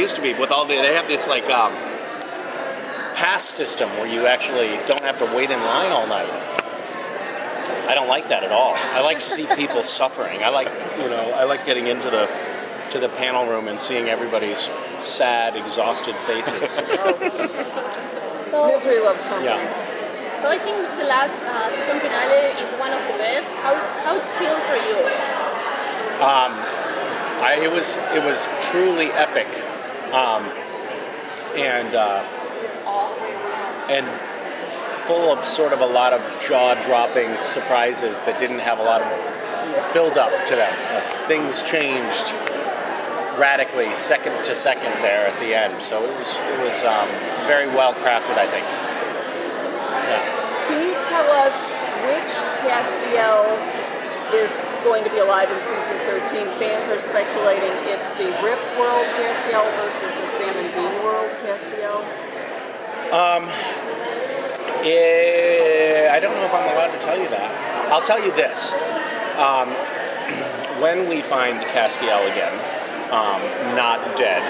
used to be with all they have this like pass system where you actually don't have to wait in line all night. I don't like that at all. I like to see people suffering. I like getting into the panel room and seeing everybody's sad, exhausted faces. So misery loves company. Yeah. So I think the last season finale is one of the best. How it feel for you? It was truly epic, and full of sort of a lot of jaw-dropping surprises that didn't have a lot of build-up to them. Things changed radically, second to second there at the end. So it was very well crafted, I think. Yeah. Can you tell us which Castiel is going to be alive in season 13? Fans are speculating it's the Rift World Castiel versus the Sam and Dean World Castiel. I don't know if I'm allowed to tell you that. I'll tell you this. When we find Castiel again, not dead,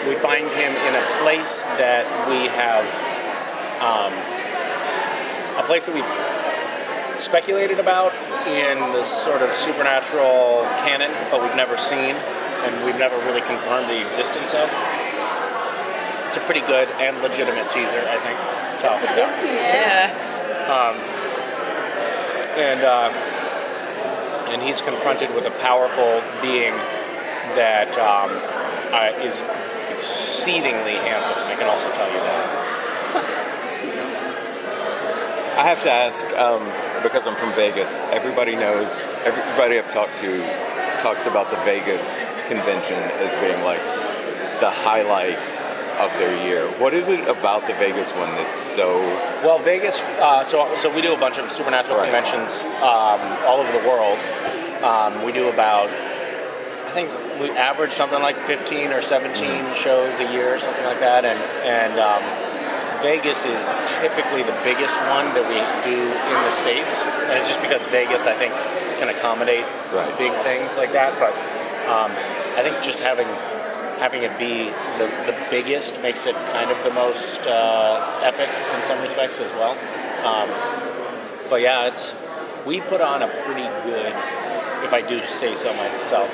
we find him in a place that we have, a place that we've speculated about in the sort of supernatural canon, but we've never seen, and we've never really confirmed the existence of. It's a pretty good and legitimate teaser, I think. So, It's a big teaser. Yeah. And he's confronted with a powerful being that is exceedingly handsome. I can also tell you that. I have to ask, because I'm from Vegas, everybody I've talked to talks about the Vegas convention as being like the highlight of their year. What is it about the Vegas one that's so... Well, Vegas, so we do a bunch of supernatural conventions all over the world. We do about, I think we average something like 15 or 17 shows a year, something like that, and Vegas is typically the biggest one that we do in the States, and it's just because Vegas, I think, can accommodate big things like that, but I think just having it be the biggest makes it kind of the most epic in some respects as well. But yeah, we put on a pretty good, if I do say so myself,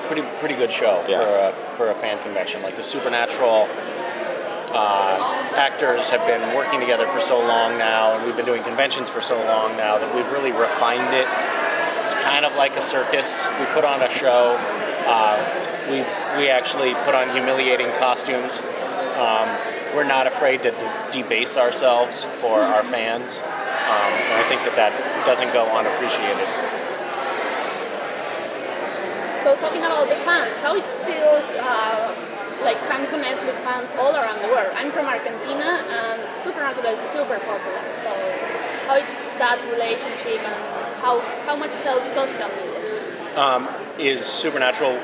pretty good show for a fan convention. Like the supernatural actors have been working together for so long now, and we've been doing conventions for so long now that we've really refined it. It's kind of like a circus. We put on a show. We actually put on humiliating costumes. We're not afraid to debase ourselves for our fans, and I think that doesn't go unappreciated. So talking about the fans, how it feels like fan connect with fans all around the world. I'm from Argentina, and Supernatural is super popular. So how it's that relationship and how much helps social media? Is Supernatural?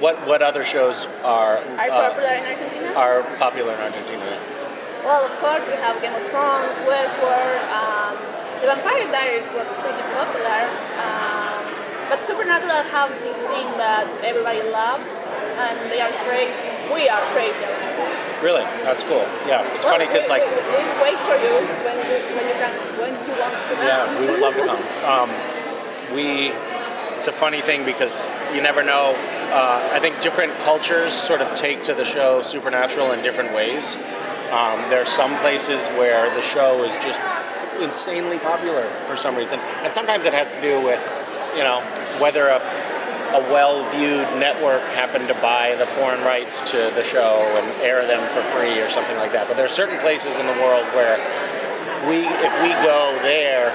What other shows are popular in Argentina? Are popular in Argentina? Well, of course, we have Game of Thrones, Westworld. The Vampire Diaries was pretty popular, but Supernatural have this thing that everybody loves, and they are crazy. We are crazy. Really, that's cool. Yeah, it's funny because we wait for you when you want to come. Yeah, we would love to come. It's a funny thing because you never know. I think different cultures sort of take to the show Supernatural in different ways. There are some places where the show is just insanely popular for some reason, and sometimes it has to do with, whether a well-viewed network happened to buy the foreign rights to the show and air them for free or something like that. But there are certain places in the world where if we go there,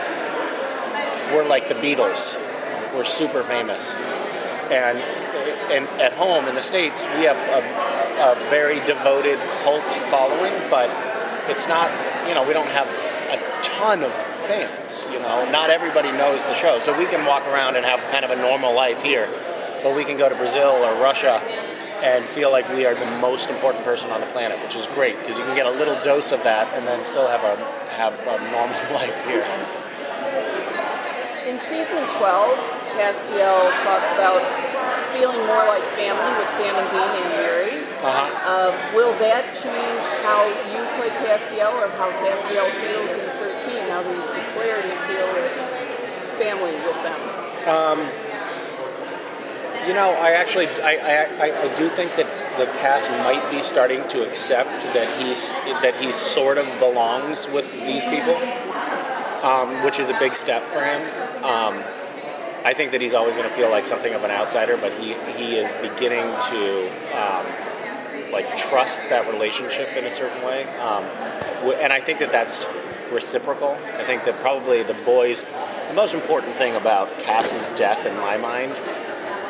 we're like the Beatles. We're super famous. And at home in the States, we have a very devoted cult following, but it's not, we don't have a ton of fans, Not everybody knows the show. So we can walk around and have kind of a normal life here, but we can go to Brazil or Russia and feel like we are the most important person on the planet, which is great because you can get a little dose of that and then still have a normal life here. In season 12, Castiel talked about feeling more like family with Sam and Dean and Mary. Will that change how you play Castiel or how Castiel feels in 13 now that he's declared he feels family with them? I do think that the cast might be starting to accept that he sort of belongs with these people, which is a big step for him. I think that he's always going to feel like something of an outsider, but he is beginning to trust that relationship in a certain way, and I think that that's reciprocal. I think that probably the most important thing about Cass's death in my mind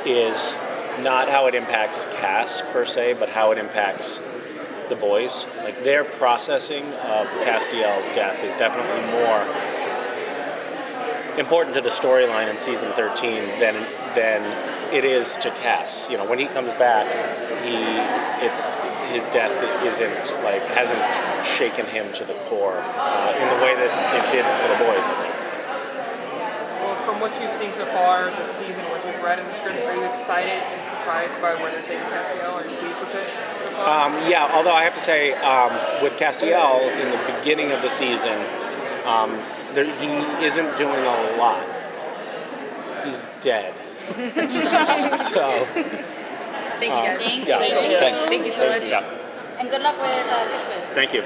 is not how it impacts Cass per se, but how it impacts the boys. Like, their processing of Castiel's death is definitely more important to the storyline in season 13 than it is to Cass. When he comes back, his death hasn't shaken him to the core in the way that it did for the boys, I think. Well, from what you've seen so far this season, what you've read in the scripts, are you excited and surprised by where they're taking Castiel? Are you pleased with it so far? Yeah, although I have to say, with Castiel, in the beginning of the season, he isn't doing a lot. He's dead. So... Thank you, guys. Thank yeah. you. Thanks. Thank you so much. Yeah. And good luck with Christmas. Thank you.